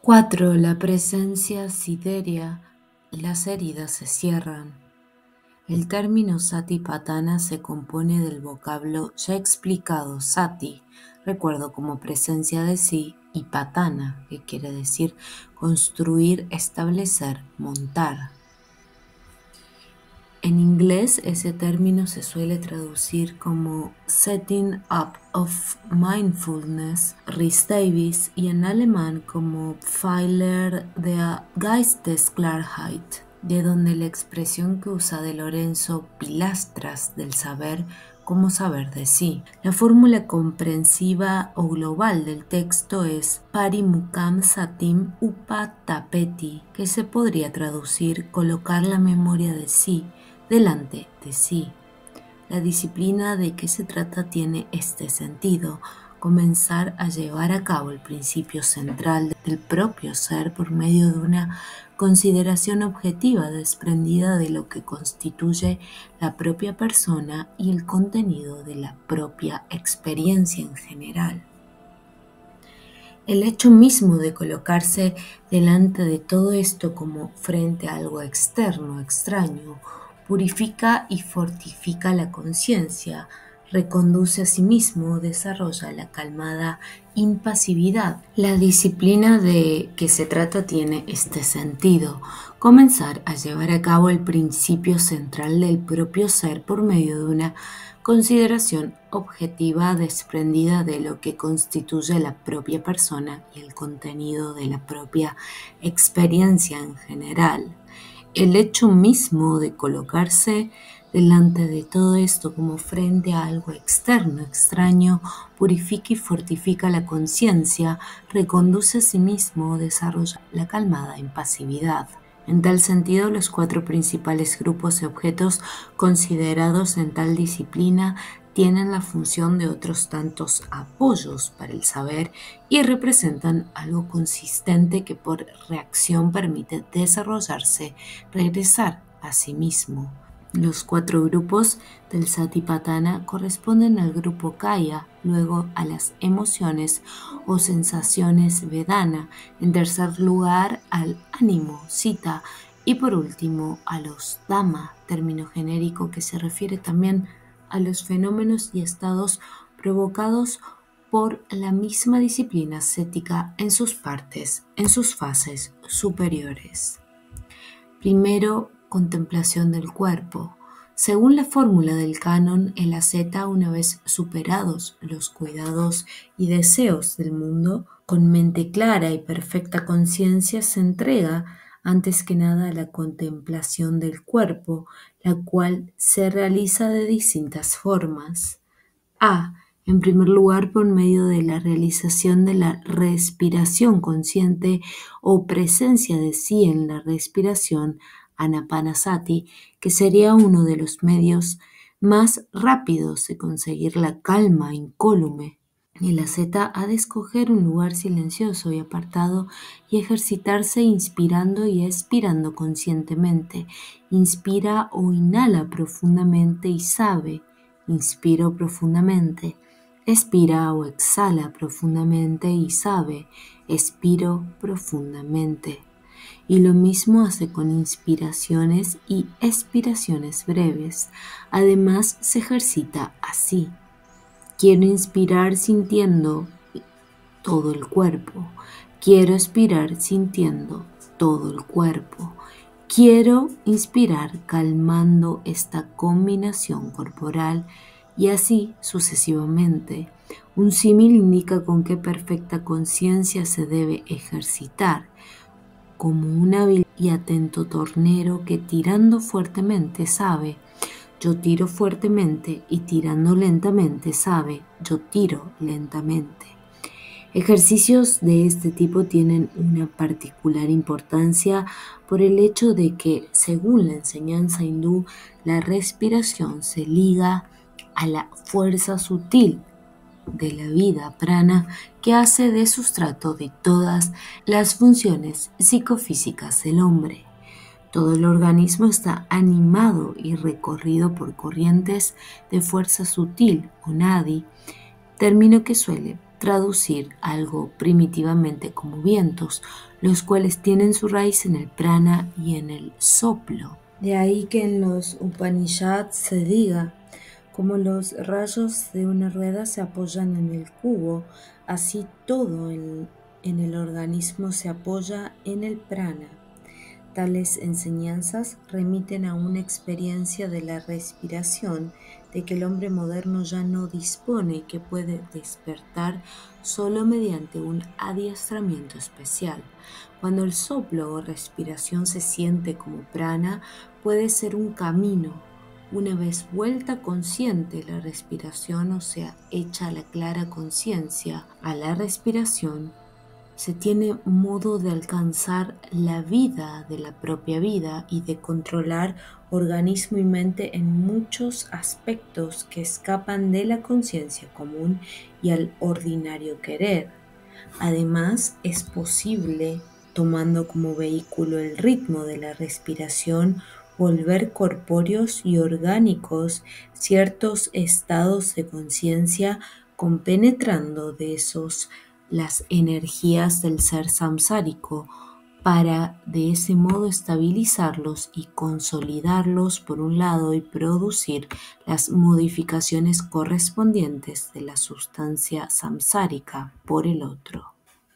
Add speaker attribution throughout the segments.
Speaker 1: 4. La presencia siderea y las heridas se cierran. El término satipatthana se compone del vocablo ya explicado sati, recuerdo como presencia de sí, y patthana, que quiere decir construir, establecer, montar. En inglés ese término se suele traducir como setting up of mindfulness, Rhys Davies, y en alemán como Pfeiler der Geistesklarheit, de donde la expresión que usa de Lorenzo pilastras del saber como saber de sí. La fórmula comprensiva o global del texto es parimukkham satim upatthapeti, que se podría traducir colocar la memoria de sí delante de sí. La disciplina de qué se trata tiene este sentido: comenzar a llevar a cabo el principio central del propio ser por medio de una consideración objetiva desprendida de lo que constituye la propia persona y el contenido de la propia experiencia en general. El hecho mismo de colocarse delante de todo esto como frente a algo externo, extraño, purifica y fortifica la conciencia, reconduce a sí mismo, desarrolla la calmada impasividad. La disciplina de que se trata tiene este sentido: comenzar a llevar a cabo el principio central del propio ser por medio de una consideración objetiva desprendida de lo que constituye la propia persona y el contenido de la propia experiencia en general. El hecho mismo de colocarse delante de todo esto como frente a algo externo, extraño, purifica y fortifica la conciencia, reconduce a sí mismo, desarrolla la calmada impasividad. En tal sentido, los 4 principales grupos de objetos considerados en tal disciplina tienen la función de otros tantos apoyos para el saber y representan algo consistente que por reacción permite desarrollarse, regresar a sí mismo. Los 4 grupos del Satipatthana corresponden al grupo Kaya, luego a las emociones o sensaciones Vedana, en tercer lugar al ánimo Citta y por último a los Dhamma, término genérico que se refiere también a los fenómenos y estados provocados por la misma disciplina ascética en sus partes, en sus fases superiores. Primero, contemplación del cuerpo. Según la fórmula del canon, el asceta, una vez superados los cuidados y deseos del mundo, con mente clara y perfecta conciencia se entrega antes que nada a la contemplación del cuerpo, la cual se realiza de distintas formas. En primer lugar, por medio de la realización de la respiración consciente o presencia de sí en la respiración, Anapanasati, que sería uno de los medios más rápidos de conseguir la calma incólume. El asceta ha de escoger un lugar silencioso y apartado y ejercitarse inspirando y expirando conscientemente. Inspira o inhala profundamente y sabe: inspiro profundamente. Expira o exhala profundamente y sabe: expiro profundamente. Y lo mismo hace con inspiraciones y expiraciones breves. Además, se ejercita así: quiero inspirar sintiendo todo el cuerpo. Quiero expirar sintiendo todo el cuerpo. Quiero inspirar calmando esta combinación corporal y así sucesivamente. Un símil indica con qué perfecta conciencia se debe ejercitar, como un hábil y atento tornero que tirando fuertemente sabe: yo tiro fuertemente, y tirando lentamente sabe: yo tiro lentamente. Ejercicios de este tipo tienen una particular importancia por el hecho de que, según la enseñanza hindú, la respiración se liga a la fuerza sutil de la vida prana que hace de sustrato de todas las funciones psicofísicas del hombre. Todo el organismo está animado y recorrido por corrientes de fuerza sutil o nadi, término que suele traducir algo primitivamente como vientos, los cuales tienen su raíz en el prana y en el soplo. De ahí que en los Upanishads se diga, como los rayos de una rueda se apoyan en el cubo, así todo en el organismo se apoya en el prana. Tales enseñanzas remiten a una experiencia de la respiración, de que el hombre moderno ya no dispone y que puede despertar solo mediante un adiestramiento especial. Cuando el soplo o respiración se siente como prana, puede ser un camino. Una vez vuelta consciente la respiración, o sea, hecha la clara conciencia a la respiración, se tiene modo de alcanzar la vida de la propia vida y de controlar organismo y mente en muchos aspectos que escapan de la conciencia común y al ordinario querer. Además, es posible, tomando como vehículo el ritmo de la respiración, volver corpóreos y orgánicos ciertos estados de conciencia, compenetrando de esos las energías del ser samsárico, para de ese modo estabilizarlos y consolidarlos por un lado y producir las modificaciones correspondientes de la sustancia samsárica por el otro.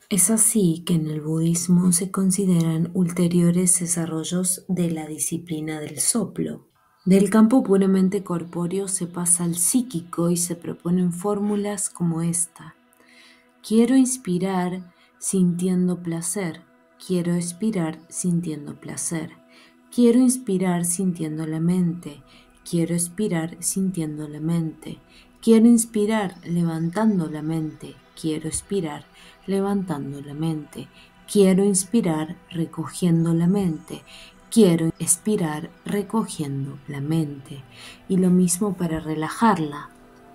Speaker 1: Es así que en el budismo se consideran ulteriores desarrollos de la disciplina del soplo. Del campo puramente corpóreo se pasa al psíquico y se proponen fórmulas como esta. Quiero inspirar sintiendo placer. Quiero expirar sintiendo placer. Quiero inspirar sintiendo la mente. Quiero expirar sintiendo la mente. Quiero inspirar levantando la mente. Quiero expirar levantando la mente. Quiero inspirar recogiendo la mente. Quiero expirar recogiendo la mente. Y lo mismo para relajarla.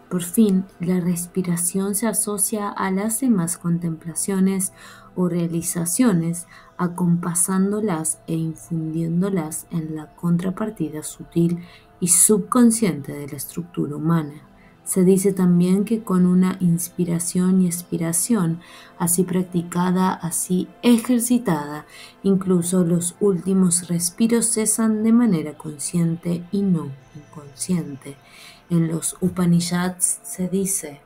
Speaker 1: Por fin, la respiración se asocia a las demás contemplaciones o realizaciones, acompasándolas e infundiéndolas en la contrapartida sutil y subconsciente de la estructura humana. Se dice también que con una inspiración y expiración, así practicada, así ejercitada, incluso los últimos respiros cesan de manera consciente y no inconsciente. En los Upanishads se dice,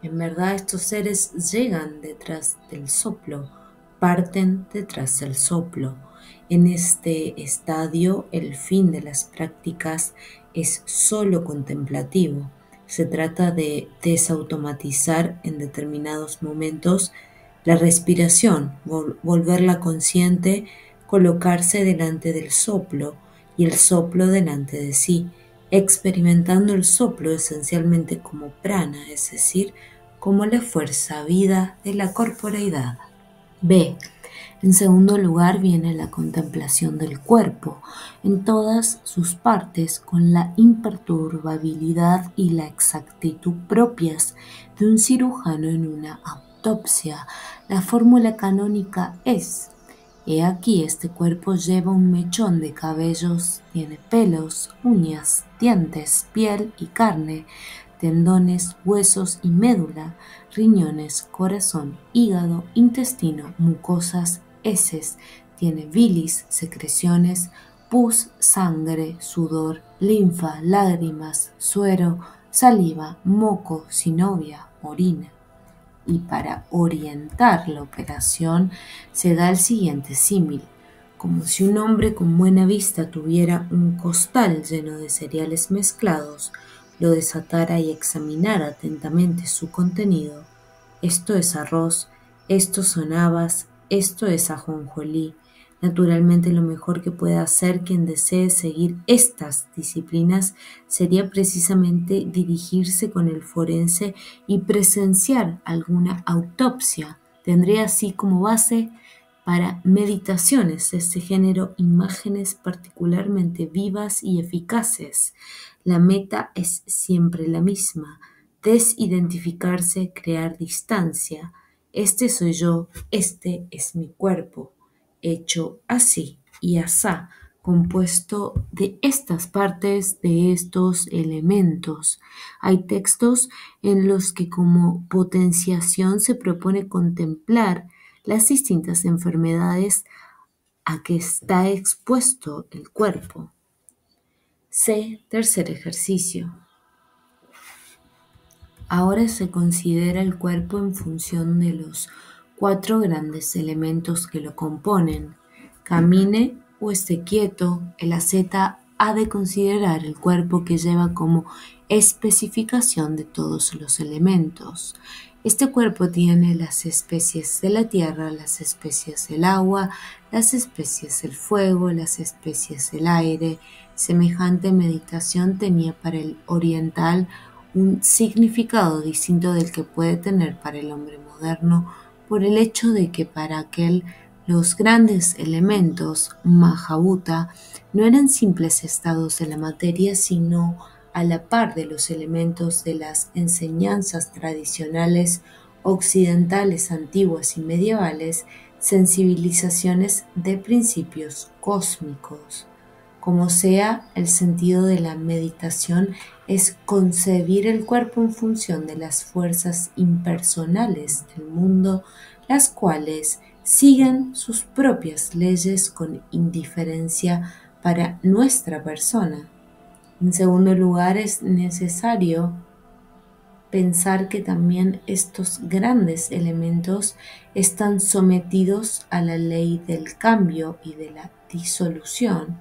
Speaker 1: en verdad estos seres llegan detrás del soplo, parten detrás del soplo. En este estadio el fin de las prácticas es solo contemplativo. Se trata de desautomatizar en determinados momentos la respiración, volverla consciente, colocarse delante del soplo y el soplo delante de sí, experimentando el soplo esencialmente como prana, es decir, como la fuerza vida de la corporeidad. B. En segundo lugar viene la contemplación del cuerpo, en todas sus partes, con la imperturbabilidad y la exactitud propias de un cirujano en una autopsia. La fórmula canónica es: he aquí, este cuerpo lleva un mechón de cabellos, tiene pelos, uñas, dientes, piel y carne, tendones, huesos y médula, riñones, corazón, hígado, intestino, mucosas, heces, tiene bilis, secreciones, pus, sangre, sudor, linfa, lágrimas, suero, saliva, moco, sinovia, orina. Y para orientar la operación se da el siguiente símil: como si un hombre con buena vista tuviera un costal lleno de cereales mezclados, lo desatara y examinara atentamente su contenido. Esto es arroz, esto son habas, esto es ajonjolí. Naturalmente, lo mejor que puede hacer quien desee seguir estas disciplinas sería precisamente dirigirse con el forense y presenciar alguna autopsia. Tendría así como base para meditaciones de este género imágenes particularmente vivas y eficaces. La meta es siempre la misma: desidentificarse, crear distancia. Este soy yo, este es mi cuerpo, hecho así y asá, compuesto de estas partes, de estos elementos. Hay textos en los que como potenciación se propone contemplar las distintas enfermedades a que está expuesto el cuerpo. Tercer ejercicio. Ahora se considera el cuerpo en función de los 4 grandes elementos que lo componen. Camine o esté quieto, el AZ ha de considerar el cuerpo que lleva como especificación de todos los elementos. Este cuerpo tiene las especies de la tierra, las especies del agua, las especies del fuego, las especies del aire. Semejante meditación tenía para el oriental un significado distinto del que puede tener para el hombre moderno por el hecho de que para aquel los grandes elementos, Mahabhuta, no eran simples estados de la materia, sino a la par de los elementos de las enseñanzas tradicionales occidentales, antiguas y medievales, sensibilizaciones de principios cósmicos. Como sea, el sentido de la meditación es concebir el cuerpo en función de las fuerzas impersonales del mundo, las cuales siguen sus propias leyes con indiferencia para nuestra persona. En segundo lugar, es necesario pensar que también estos grandes elementos están sometidos a la ley del cambio y de la disolución.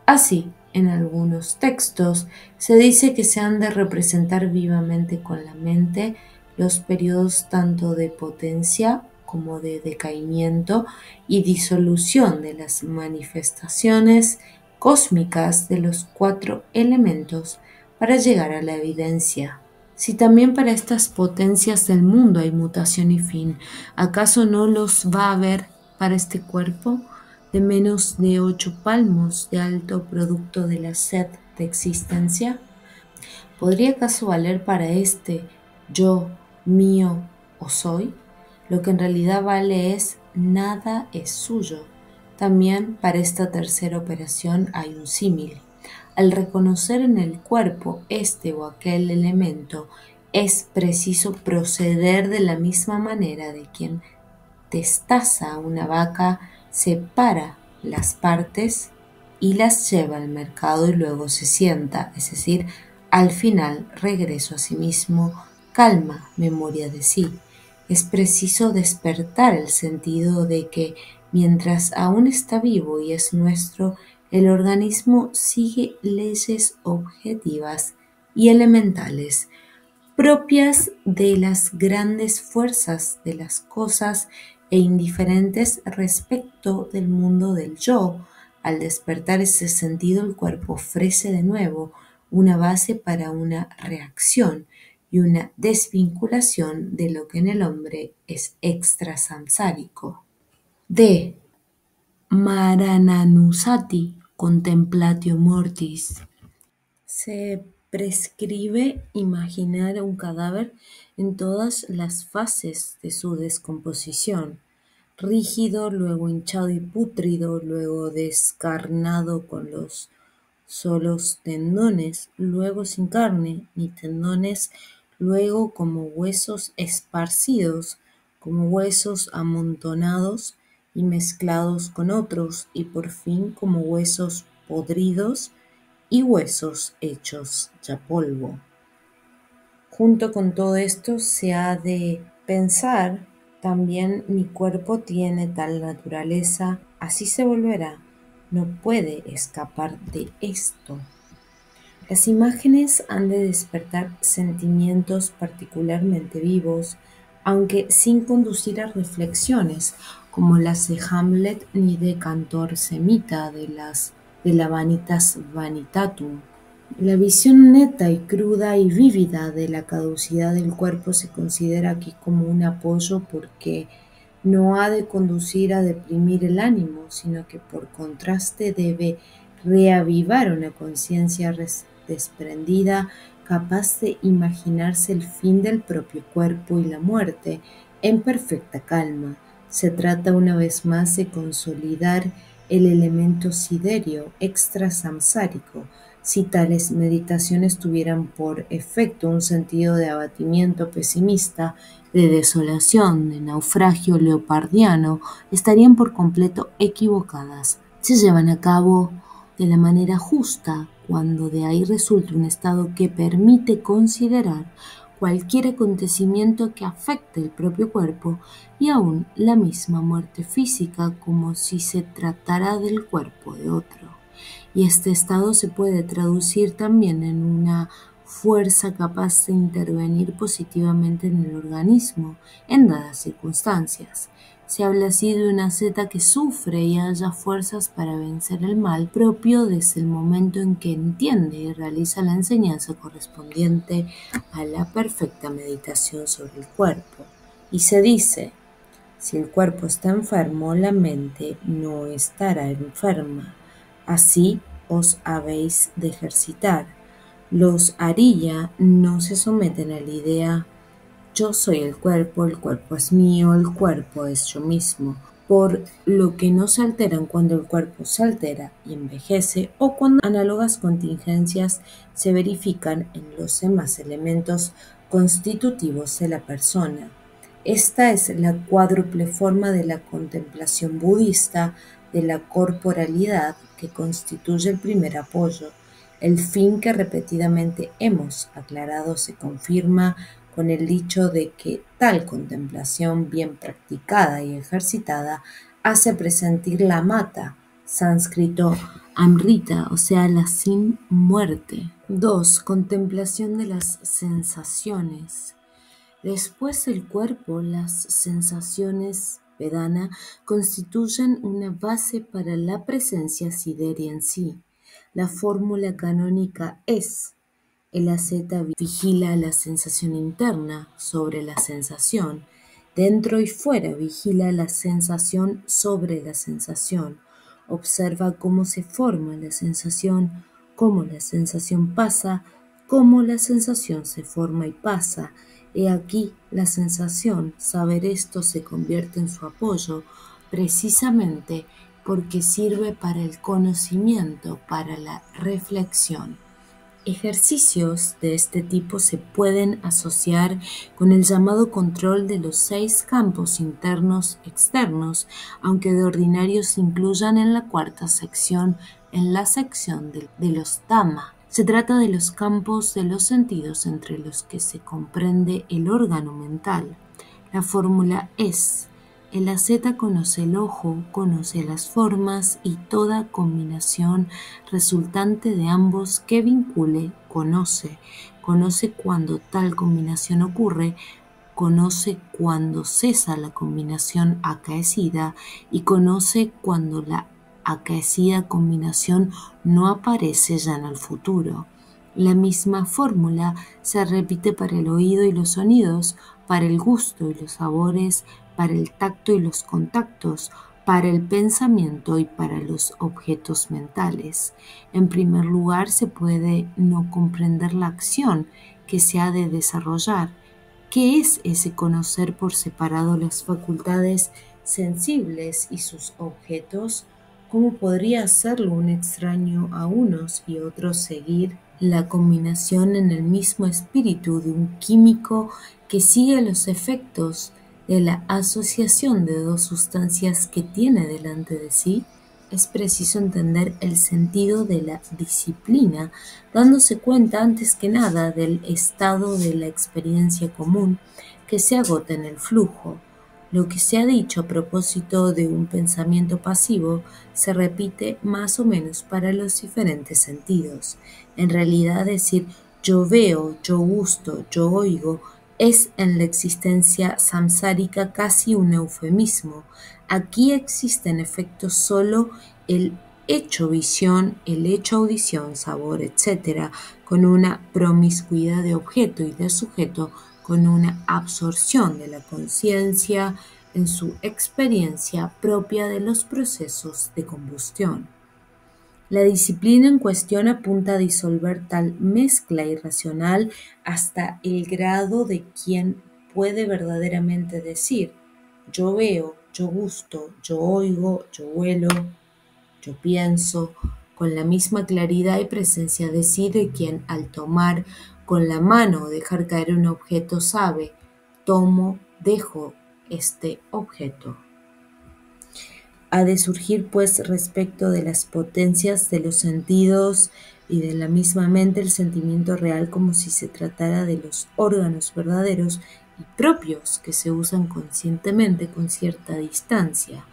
Speaker 1: Así, en algunos textos se dice que se han de representar vivamente con la mente los periodos tanto de potencia como de decaimiento y disolución de las manifestaciones cósmicas de los 4 elementos para llegar a la evidencia. Si también para estas potencias del mundo hay mutación y fin, ¿acaso no los va a haber para este cuerpo de menos de 8 palmos de alto producto de la sed de existencia? ¿Podría acaso valer para este yo, mío o soy? Lo que en realidad vale es nada es suyo. También para esta tercera operación hay un símil. Al reconocer en el cuerpo este o aquel elemento, es preciso proceder de la misma manera de quien destaza a una vaca, separa las partes y las lleva al mercado y luego se sienta, es decir, al final regreso a sí mismo, calma, memoria de sí. Es preciso despertar el sentido de que mientras aún está vivo y es nuestro, el organismo sigue leyes objetivas y elementales propias de las grandes fuerzas de las cosas e indiferentes respecto del mundo del yo. Al despertar ese sentido, el cuerpo ofrece de nuevo una base para una reacción y una desvinculación de lo que en el hombre es extrasamsárico. D. Marananusati Contemplatio Mortis. Se prescribe imaginar un cadáver en todas las fases de su descomposición, rígido, luego hinchado y pútrido, luego descarnado con los solos tendones, luego sin carne ni tendones, luego como huesos esparcidos, como huesos amontonados y mezclados con otros, y por fin como huesos podridos y huesos hechos ya polvo. Junto con todo esto se ha de pensar también mi cuerpo tiene tal naturaleza, así se volverá, no puede escapar de esto. Las imágenes han de despertar sentimientos particularmente vivos, aunque sin conducir a reflexiones, como las de Hamlet ni de Cantor Semita de la Vanitas Vanitatum. La visión neta y cruda y vívida de la caducidad del cuerpo se considera aquí como un apoyo porque no ha de conducir a deprimir el ánimo, sino que por contraste debe reavivar una conciencia desprendida, capaz de imaginarse el fin del propio cuerpo y la muerte en perfecta calma. Se trata una vez más de consolidar el elemento siderio extrasamsárico. Si tales meditaciones tuvieran por efecto un sentido de abatimiento pesimista, de desolación, de naufragio leopardiano, estarían por completo equivocadas. Se llevan a cabo de la manera justa cuando de ahí resulta un estado que permite considerar cualquier acontecimiento que afecte el propio cuerpo y aún la misma muerte física como si se tratara del cuerpo de otro. Y este estado se puede traducir también en una fuerza capaz de intervenir positivamente en el organismo en dadas circunstancias. Se habla así de una asceta que sufre y halla fuerzas para vencer el mal propio desde el momento en que entiende y realiza la enseñanza correspondiente a la perfecta meditación sobre el cuerpo. Y se dice, si el cuerpo está enfermo, la mente no estará enferma. Así os habéis de ejercitar. Los Ariya no se someten a la idea yo soy el cuerpo es mío, el cuerpo es yo mismo, por lo que no se alteran cuando el cuerpo se altera y envejece o cuando análogas contingencias se verifican en los demás elementos constitutivos de la persona. Esta es la cuádruple forma de la contemplación budista de la corporalidad que constituye el primer apoyo. El fin que repetidamente hemos aclarado se confirma con el dicho de que tal contemplación bien practicada y ejercitada hace presentir la mata, sánscrito amrita, o sea, la sin muerte. 2. Contemplación de las sensaciones. Después del cuerpo, las sensaciones vedana constituyen una base para la presencia sideria en sí. La fórmula canónica es: el asceta vigila la sensación interna sobre la sensación, dentro y fuera vigila la sensación sobre la sensación, observa cómo se forma la sensación, cómo la sensación pasa, cómo la sensación se forma y pasa. He aquí la sensación, saber esto se convierte en su apoyo, precisamente porque sirve para el conocimiento, para la reflexión. Ejercicios de este tipo se pueden asociar con el llamado control de los 6 campos internos-externos, aunque de ordinario se incluyan en la cuarta sección, en la sección de los Dhamma. Se trata de los campos de los sentidos entre los que se comprende el órgano mental. La fórmula es: el asceta conoce el ojo, conoce las formas y toda combinación resultante de ambos que vincule, conoce. Conoce cuando tal combinación ocurre, conoce cuando cesa la combinación acaecida y conoce cuando la acaecida combinación no aparece ya en el futuro. La misma fórmula se repite para el oído y los sonidos, para el gusto y los sabores, para el tacto y los contactos, para el pensamiento y para los objetos mentales. En primer lugar, se puede no comprender la acción que se ha de desarrollar. ¿Qué es ese conocer por separado las facultades sensibles y sus objetos? ¿Cómo podría hacerlo un extraño a unos y otros seguir la combinación en el mismo espíritu de un químico que sigue los efectos de la asociación de dos sustancias que tiene delante de sí? Es preciso entender el sentido de la disciplina, dándose cuenta antes que nada del estado de la experiencia común que se agota en el flujo. Lo que se ha dicho a propósito de un pensamiento pasivo se repite más o menos para los diferentes sentidos. En realidad, decir yo veo, yo gusto, yo oigo es en la existencia samsárica casi un eufemismo. Aquí existe en efecto solo el hecho visión, el hecho audición, sabor, etc., con una promiscuidad de objeto y de sujeto, con una absorción de la conciencia en su experiencia propia de los procesos de combustión. La disciplina en cuestión apunta a disolver tal mezcla irracional hasta el grado de quien puede verdaderamente decir yo veo, yo gusto, yo oigo, yo huelo, Yo pienso con la misma claridad y presencia de sí de quien al tomar con la mano o dejar caer un objeto sabe, tomo, dejo este objeto. Ha de surgir pues respecto de las potencias de los sentidos y de la misma mente el sentimiento real como si se tratara de los órganos verdaderos y propios que se usan conscientemente con cierta distancia.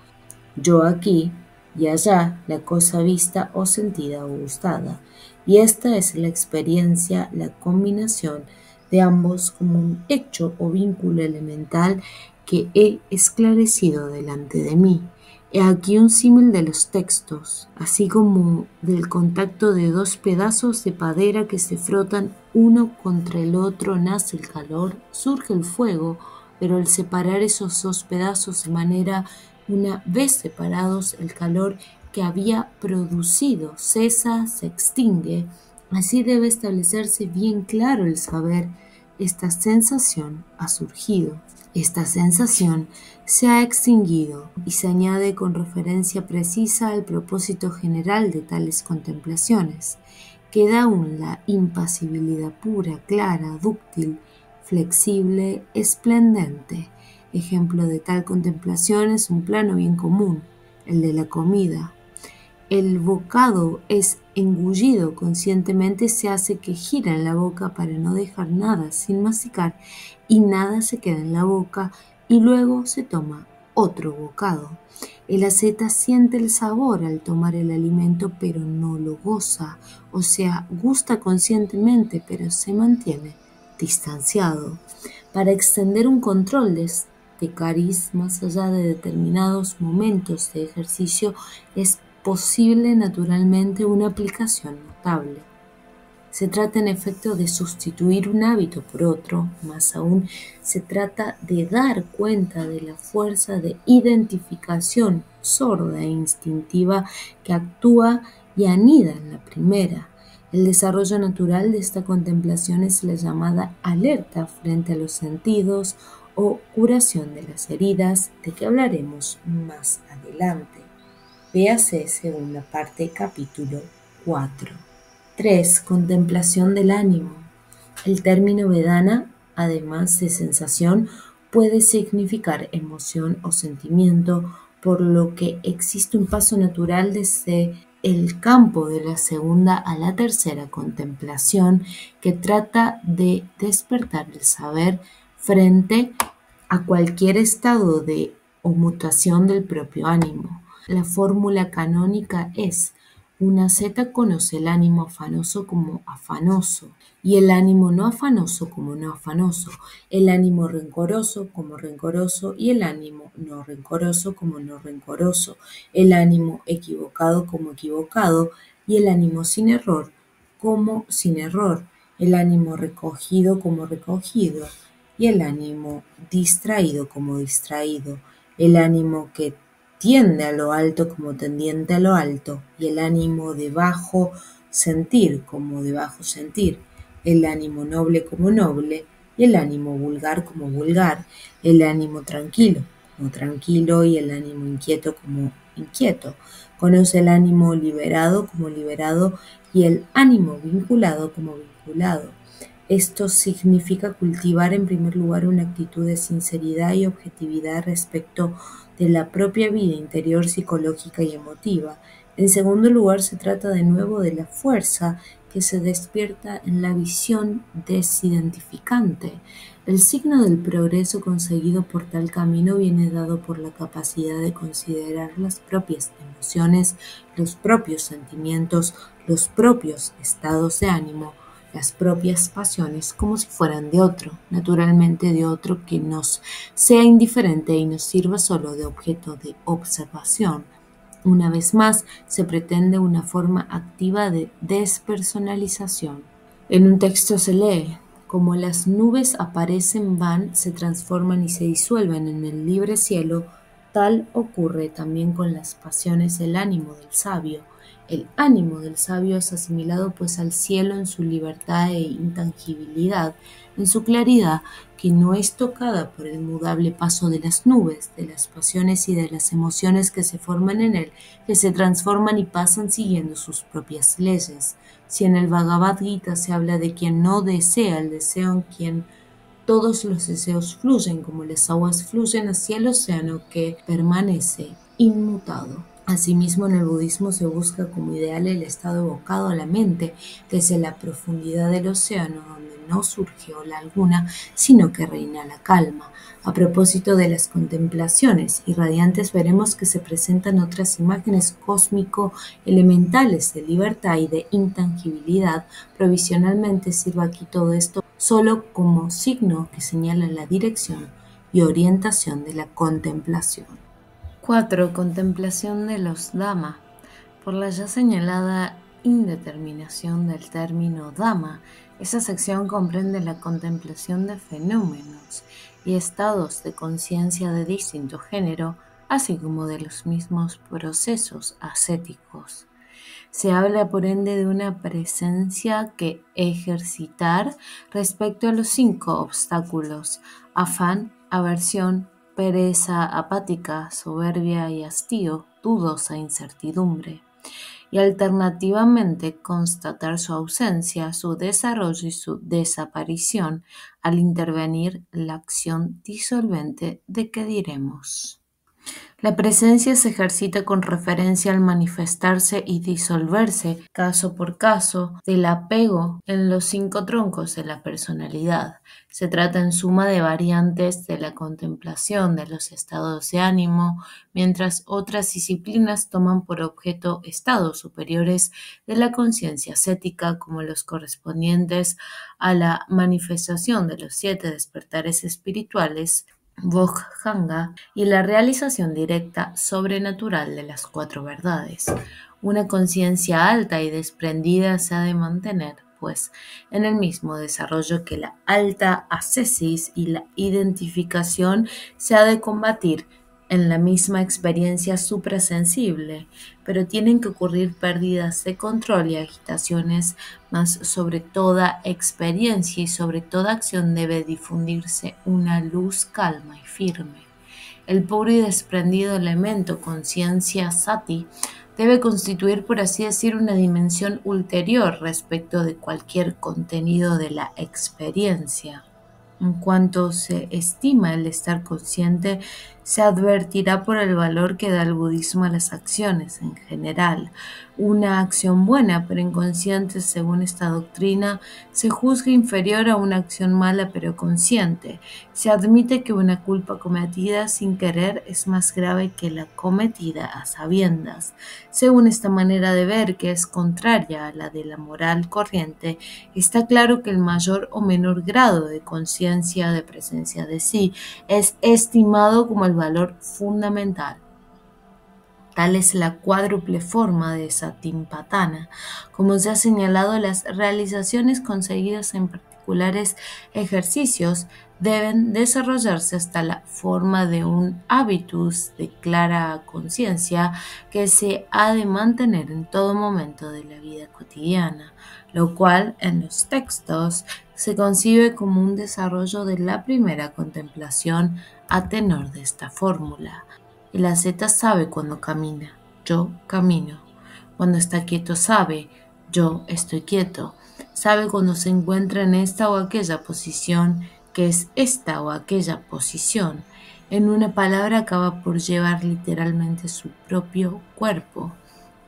Speaker 1: Yo aquí y allá la cosa vista o sentida o gustada. Y esta es la experiencia, la combinación de ambos como un hecho o vínculo elemental que he esclarecido delante de mí. He aquí un símil de los textos, así como del contacto de dos pedazos de madera que se frotan uno contra el otro nace el calor, surge el fuego, pero al separar esos dos pedazos de manera una vez separados, el calor que había producido cesa, se extingue. Así debe establecerse bien claro el saber. Esta sensación ha surgido. Esta sensación se ha extinguido y se añade con referencia precisa al propósito general de tales contemplaciones. Queda aún la impasibilidad pura, clara, dúctil, flexible, esplendente. Ejemplo de tal contemplación es un plano bien común, el de la comida. El bocado es engullido conscientemente, se hace que gira en la boca para no dejar nada sin masticar y nada se queda en la boca y luego se toma otro bocado. El asceta siente el sabor al tomar el alimento pero no lo goza, o sea, gusta conscientemente pero se mantiene distanciado. Para extender un control de cariz más allá de determinados momentos de ejercicio es posible naturalmente una aplicación notable. Se trata en efecto de sustituir un hábito por otro, más aún se trata de dar cuenta de la fuerza de identificación sorda e instintiva que actúa y anida en la primera. El desarrollo natural de esta contemplación es la llamada alerta frente a los sentidos o curación de las heridas, de que hablaremos más adelante. Véase segunda parte, capítulo 4. 3. Contemplación del ánimo. El término vedana, además de sensación, puede significar emoción o sentimiento, por lo que existe un paso natural desde el campo de la segunda a la tercera contemplación que trata de despertar el saber frente a cualquier estado de o mutación del propio ánimo. La fórmula canónica es: una asceta conoce el ánimo afanoso como afanoso, y el ánimo no afanoso como no afanoso, el ánimo rencoroso como rencoroso, y el ánimo no rencoroso como no rencoroso, el ánimo equivocado como equivocado, y el ánimo sin error como sin error, el ánimo recogido como recogido, y el ánimo distraído como distraído, el ánimo que tiende a lo alto como tendiente a lo alto, y el ánimo de bajo sentir como de bajo sentir, el ánimo noble como noble, y el ánimo vulgar como vulgar, el ánimo tranquilo como tranquilo, y el ánimo inquieto como inquieto. Conoce el ánimo liberado como liberado, y el ánimo vinculado como vinculado. Esto significa cultivar en primer lugar una actitud de sinceridad y objetividad respecto de la propia vida interior psicológica y emotiva. En segundo lugar, se trata de nuevo de la fuerza que se despierta en la visión desidentificante. El signo del progreso conseguido por tal camino viene dado por la capacidad de considerar las propias emociones, los propios sentimientos, los propios estados de ánimo, las propias pasiones como si fueran de otro, naturalmente de otro que nos sea indiferente y nos sirva solo de objeto de observación. Una vez más, se pretende una forma activa de despersonalización. En un texto se lee: como las nubes aparecen, van, se transforman y se disuelven en el libre cielo, tal ocurre también con las pasiones del ánimo del sabio. El ánimo del sabio es asimilado pues al cielo en su libertad e intangibilidad, en su claridad, que no es tocada por el mudable paso de las nubes, de las pasiones y de las emociones que se forman en él, que se transforman y pasan siguiendo sus propias leyes. Si en el Bhagavad Gita se habla de quien no desea el deseo en quien todos los deseos fluyen como las aguas fluyen hacia el océano que permanece inmutado. Asimismo, en el budismo se busca como ideal el estado evocado a la mente desde la profundidad del océano, donde no surge ola alguna, sino que reina la calma. A propósito de las contemplaciones irradiantes, veremos que se presentan otras imágenes cósmico-elementales de libertad y de intangibilidad. Provisionalmente sirva aquí todo esto solo como signo que señala la dirección y orientación de la contemplación. 4. Contemplación de los Dhamma. Por la ya señalada indeterminación del término Dhamma, esa sección comprende la contemplación de fenómenos y estados de conciencia de distinto género, así como de los mismos procesos ascéticos. Se habla por ende de una presencia que ejercitar respecto a los 5 obstáculos: afán, aversión, pereza apática, soberbia y hastío, dudosa incertidumbre, y alternativamente constatar su ausencia, su desarrollo y su desaparición al intervenir la acción disolvente de que diremos. La presencia se ejercita con referencia al manifestarse y disolverse, caso por caso, del apego en los 5 troncos de la personalidad. Se trata en suma de variantes de la contemplación de los estados de ánimo, mientras otras disciplinas toman por objeto estados superiores de la conciencia ascética, como los correspondientes a la manifestación de los 7 despertares espirituales, Bojjhanga, y la realización directa sobrenatural de las 4 verdades. Una conciencia alta y desprendida se ha de mantener, pues, en el mismo desarrollo que la alta ascesis, y la identificación se ha de combatir en la misma experiencia suprasensible, pero tienen que ocurrir pérdidas de control y agitaciones, mas sobre toda experiencia y sobre toda acción debe difundirse una luz calma y firme. El puro y desprendido elemento conciencia sati debe constituir, por así decir, una dimensión ulterior respecto de cualquier contenido de la experiencia. En cuanto se estima el estar consciente, se advertirá por el valor que da el budismo a las acciones en general. Una acción buena pero inconsciente, según esta doctrina, se juzga inferior a una acción mala pero consciente. Se admite que una culpa cometida sin querer es más grave que la cometida a sabiendas. Según esta manera de ver, que es contraria a la de la moral corriente, está claro que el mayor o menor grado de conciencia de presencia de sí es estimado como el valor fundamental. Tal es la cuádruple forma de Satipatthana. Como se ha señalado, las realizaciones conseguidas en particulares ejercicios deben desarrollarse hasta la forma de un habitus de clara conciencia que se ha de mantener en todo momento de la vida cotidiana, lo cual en los textos se concibe como un desarrollo de la primera contemplación a tenor de esta fórmula. El asceta sabe cuando camina, yo camino. Cuando está quieto sabe, yo estoy quieto. Sabe cuando se encuentra en esta o aquella posición, que es esta o aquella posición. En una palabra, acaba por llevar literalmente su propio cuerpo.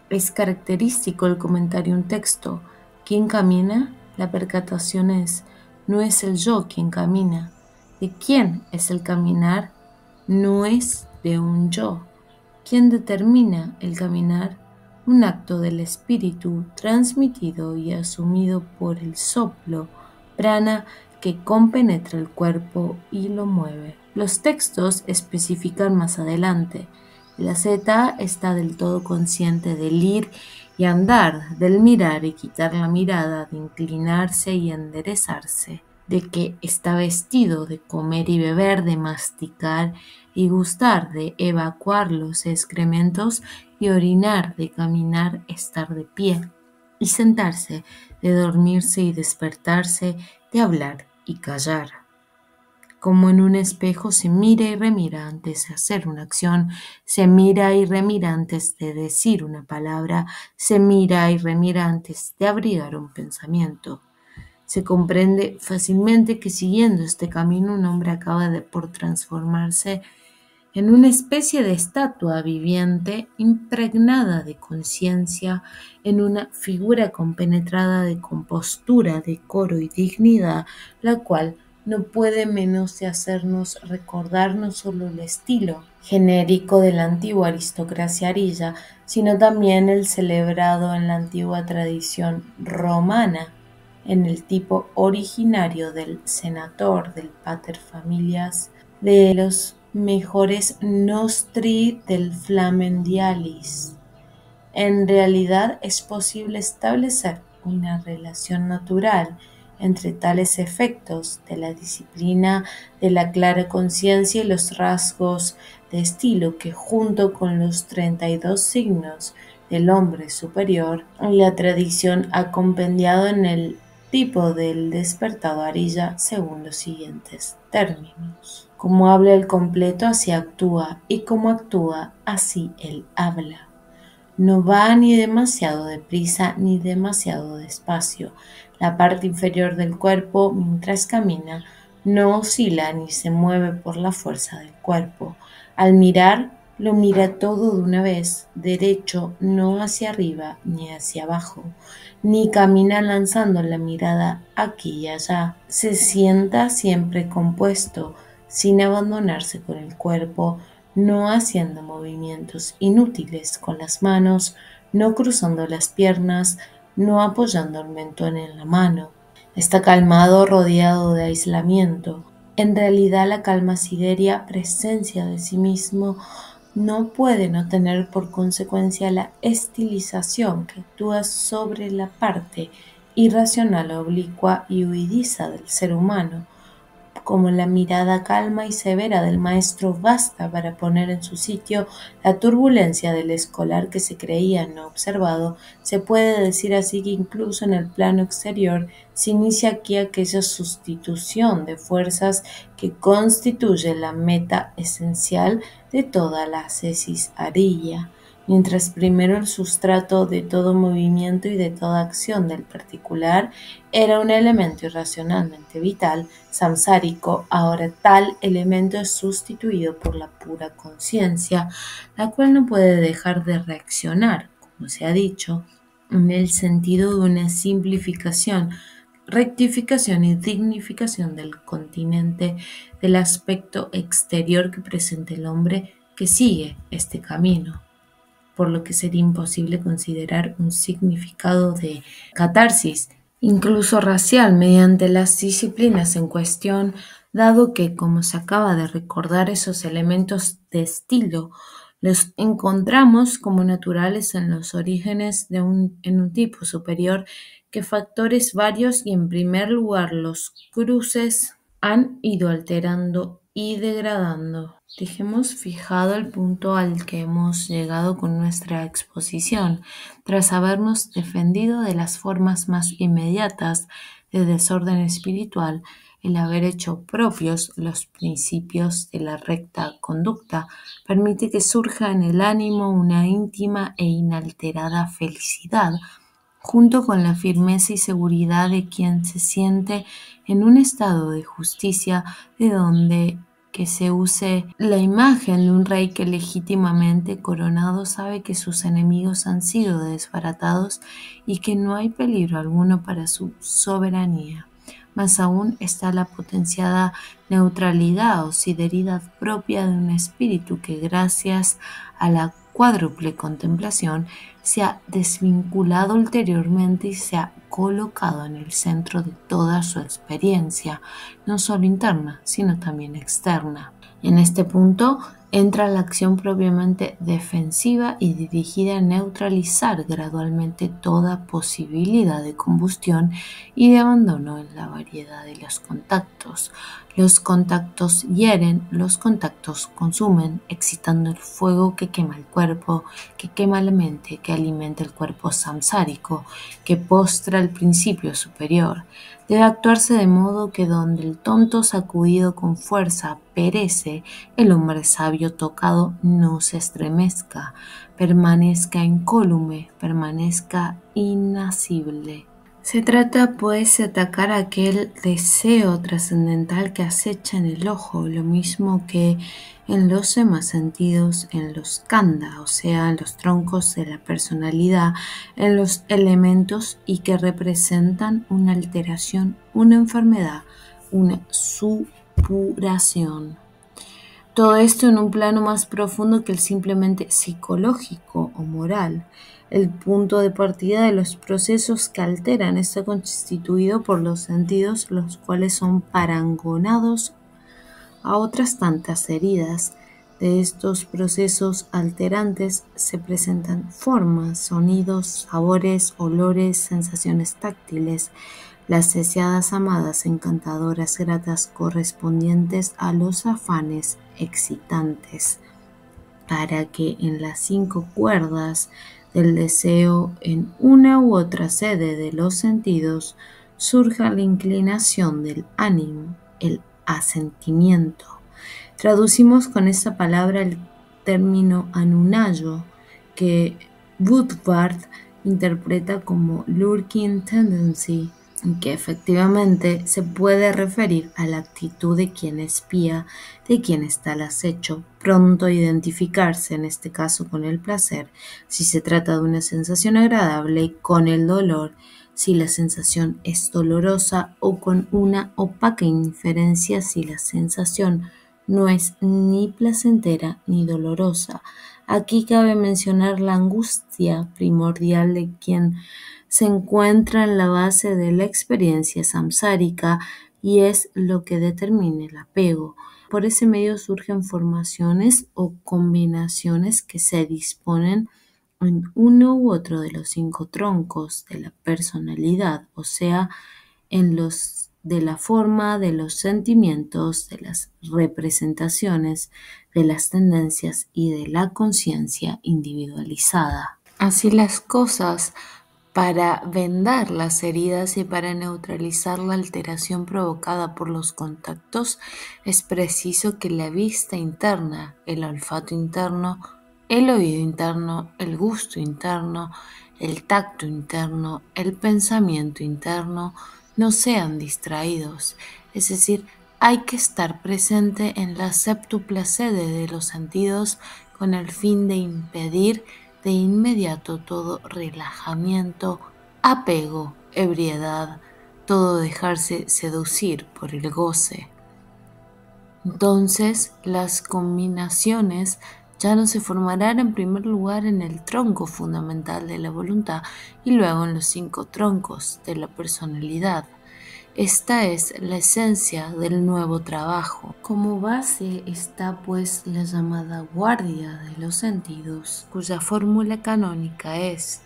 Speaker 1: Es característico el comentario a un texto. ¿Quién camina? La percatación es, no es el yo quien camina. ¿De quién es el caminar? No es de un yo. ¿Quién determina el caminar? Un acto del espíritu transmitido y asumido por el soplo, prana, que compenetra el cuerpo y lo mueve. Los textos especifican más adelante. El asceta está del todo consciente del ir y andar, del mirar y quitar la mirada, de inclinarse y enderezarse. de que está vestido, de comer y beber, de masticar y gustar, de evacuar los excrementos y orinar, de caminar, estar de pie y sentarse, de dormirse y despertarse, de hablar y callar. Como en un espejo se mira y remira antes de hacer una acción, se mira y remira antes de decir una palabra, se mira y remira antes de abrigar un pensamiento. Se comprende fácilmente que siguiendo este camino un hombre acaba por transformarse en una especie de estatua viviente impregnada de conciencia, en una figura compenetrada de compostura, decoro y dignidad, la cual no puede menos de hacernos recordar no solo el estilo genérico de la antigua aristocracia arilla, sino también el celebrado en la antigua tradición romana, en el tipo originario del senator, del pater familias, de los mejores nostri del Flamen Dialis. En realidad es posible establecer una relación natural entre tales efectos de la disciplina, de la clara conciencia y los rasgos de estilo que junto con los 32 signos del hombre superior, la tradición ha compendiado en el tipo del despertado Arilla según los siguientes términos. Como habla el completo, así actúa, y como actúa, así él habla. No va ni demasiado deprisa ni demasiado despacio. La parte inferior del cuerpo, mientras camina, no oscila ni se mueve por la fuerza del cuerpo. Al mirar, lo mira todo de una vez, derecho, no hacia arriba ni hacia abajo, ni camina lanzando la mirada aquí y allá. Se sienta siempre compuesto, sin abandonarse con el cuerpo, no haciendo movimientos inútiles con las manos, no cruzando las piernas, no apoyando el mentón en la mano. Está calmado, rodeado de aislamiento. En realidad la calma sideria, presencia de sí mismo, no puede no tener por consecuencia la estilización que actúa sobre la parte irracional, oblicua y huidiza del ser humano. Como la mirada calma y severa del maestro basta para poner en su sitio la turbulencia del escolar que se creía no observado, se puede decir así que incluso en el plano exterior se inicia aquí aquella sustitución de fuerzas que constituye la meta esencial de toda la ascesis arilla. Mientras primero el sustrato de todo movimiento y de toda acción del particular era un elemento irracionalmente vital, samsárico, ahora tal elemento es sustituido por la pura conciencia, la cual no puede dejar de reaccionar, como se ha dicho, en el sentido de una simplificación, rectificación y dignificación del continente, del aspecto exterior que presenta el hombre que sigue este camino, por lo que sería imposible considerar un significado de catarsis, incluso racial, mediante las disciplinas en cuestión, dado que, como se acaba de recordar, esos elementos de estilo los encontramos como naturales en los orígenes en un tipo superior que factores varios y en primer lugar los cruces han ido alterando y degradando. Dejemos fijado el punto al que hemos llegado con nuestra exposición, tras habernos defendido de las formas más inmediatas de desorden espiritual, el haber hecho propios los principios de la recta conducta permite que surja en el ánimo una íntima e inalterada felicidad, junto con la firmeza y seguridad de quien se siente en un estado de justicia de donde que se use la imagen de un rey que legítimamente coronado sabe que sus enemigos han sido desbaratados y que no hay peligro alguno para su soberanía. Más aún está la potenciada neutralidad o sideridad propia de un espíritu que gracias a la cuádruple contemplación se ha desvinculado ulteriormente y se ha colocado en el centro de toda su experiencia, no solo interna, sino también externa. En este punto, entra la acción propiamente defensiva y dirigida a neutralizar gradualmente toda posibilidad de combustión y de abandono en la variedad de los contactos. Los contactos hieren, los contactos consumen, excitando el fuego que quema el cuerpo, que quema la mente, que alimenta el cuerpo samsárico, que postra el principio superior. Debe actuarse de modo que donde el tonto sacudido con fuerza perece, el hombre sabio tocado no se estremezca, permanezca incólume, permanezca inacible. Se trata, pues, de atacar aquel deseo trascendental que acecha en el ojo, lo mismo que en los demás sentidos, en los khandha, o sea, en los troncos de la personalidad, en los elementos y que representan una alteración, una enfermedad, una supuración. Todo esto en un plano más profundo que el simplemente psicológico o moral. El punto de partida de los procesos que alteran está constituido por los sentidos, los cuales son parangonados a otras tantas heridas. De estos procesos alterantes se presentan formas, sonidos, sabores, olores, sensaciones táctiles, las deseadas, amadas, encantadoras, gratas, correspondientes a los afanes excitantes, para que en las 5 cuerdas del deseo, en una u otra sede de los sentidos, surja la inclinación del ánimo, el asentimiento. Traducimos con esta palabra el término anunayo, que Woodward interpreta como lurking tendency, que efectivamente se puede referir a la actitud de quien espía, de quien está al acecho, pronto a identificarse, en este caso con el placer, si se trata de una sensación agradable, con el dolor, si la sensación es dolorosa, o con una opaca indiferencia si la sensación no es ni placentera ni dolorosa. Aquí cabe mencionar la angustia primordial de quien se encuentra en la base de la experiencia samsárica y es lo que determina el apego. Por ese medio surgen formaciones o combinaciones que se disponen en uno u otro de los 5 troncos de la personalidad, o sea, en los de la forma, de los sentimientos, de las representaciones, de las tendencias y de la conciencia individualizada. Así las cosas, para vendar las heridas y para neutralizar la alteración provocada por los contactos, es preciso que la vista interna, el olfato interno, el oído interno, el gusto interno, el tacto interno, el pensamiento interno, no sean distraídos. Es decir, hay que estar presente en la séptupla sede de los sentidos con el fin de impedir de inmediato todo relajamiento, apego, ebriedad, todo dejarse seducir por el goce. Entonces, las combinaciones ya no se formarán en primer lugar en el tronco fundamental de la voluntad y luego en los 5 troncos de la personalidad. Esta es la esencia del nuevo trabajo. Como base está pues la llamada guardia de los sentidos, cuya fórmula canónica es: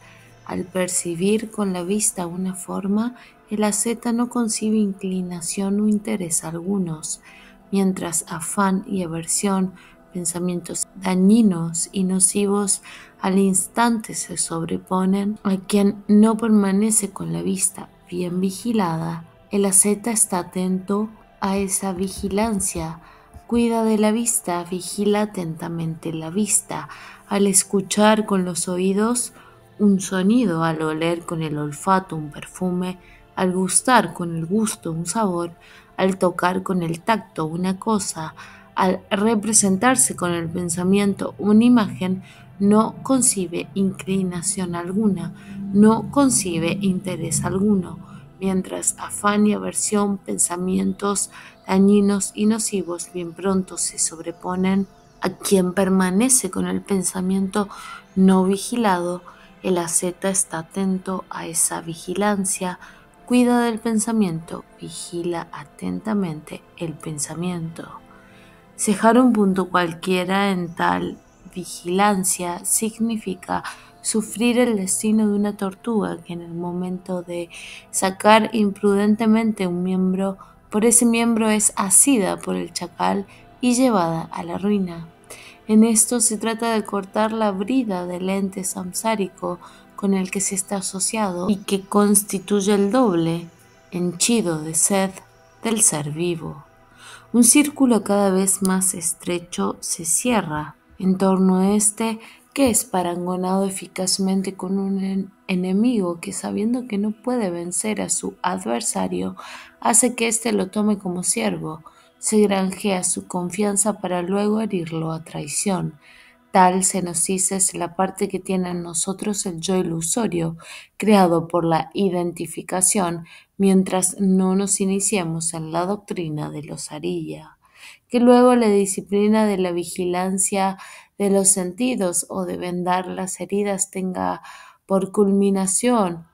Speaker 1: al percibir con la vista una forma, el asceta no concibe inclinación o interés algunos, mientras afán y aversión, pensamientos dañinos y nocivos, al instante se sobreponen. A quien no permanece con la vista bien vigilada, el asceta está atento a esa vigilancia, cuida de la vista, vigila atentamente la vista, al escuchar con los oídos un sonido, al oler con el olfato un perfume, al gustar con el gusto un sabor, al tocar con el tacto una cosa, al representarse con el pensamiento una imagen, no concibe inclinación alguna, no concibe interés alguno, mientras afán y aversión, pensamientos dañinos y nocivos, bien pronto se sobreponen. A quien permanece con el pensamiento no vigilado, el asceta está atento a esa vigilancia, cuida del pensamiento, vigila atentamente el pensamiento. Cejar un punto cualquiera en tal vigilancia significa sufrir el destino de una tortuga que en el momento de sacar imprudentemente un miembro, por ese miembro es asida por el chacal y llevada a la ruina. En esto se trata de cortar la brida del ente samsárico con el que se está asociado y que constituye el doble, henchido de sed, del ser vivo. Un círculo cada vez más estrecho se cierra en torno a este que es parangonado eficazmente con un enemigo que, sabiendo que no puede vencer a su adversario, hace que éste lo tome como siervo, se granjea su confianza para luego herirlo a traición. Tal, se nos dice, es la parte que tiene en nosotros el yo ilusorio, creado por la identificación, mientras no nos iniciemos en la doctrina de los Ariya, que luego la disciplina de la vigilancia de los sentidos o de vendar las heridas tenga por culminación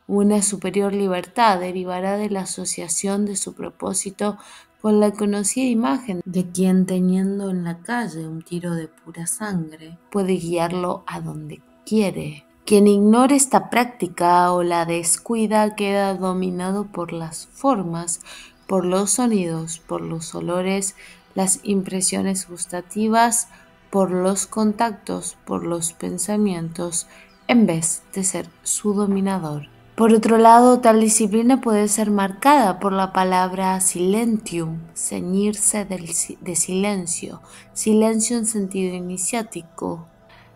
Speaker 1: una superior libertad, derivará de la asociación de su propósito con la conocida imagen de quien, teniendo en la calle un tiro de pura sangre, puede guiarlo a donde quiere. Quien ignore esta práctica o la descuida queda dominado por las formas, por los sonidos, por los olores, las impresiones gustativas, por los contactos, por los pensamientos, en vez de ser su dominador. Por otro lado, tal disciplina puede ser marcada por la palabra silentium, ceñirse de silencio, silencio en sentido iniciático.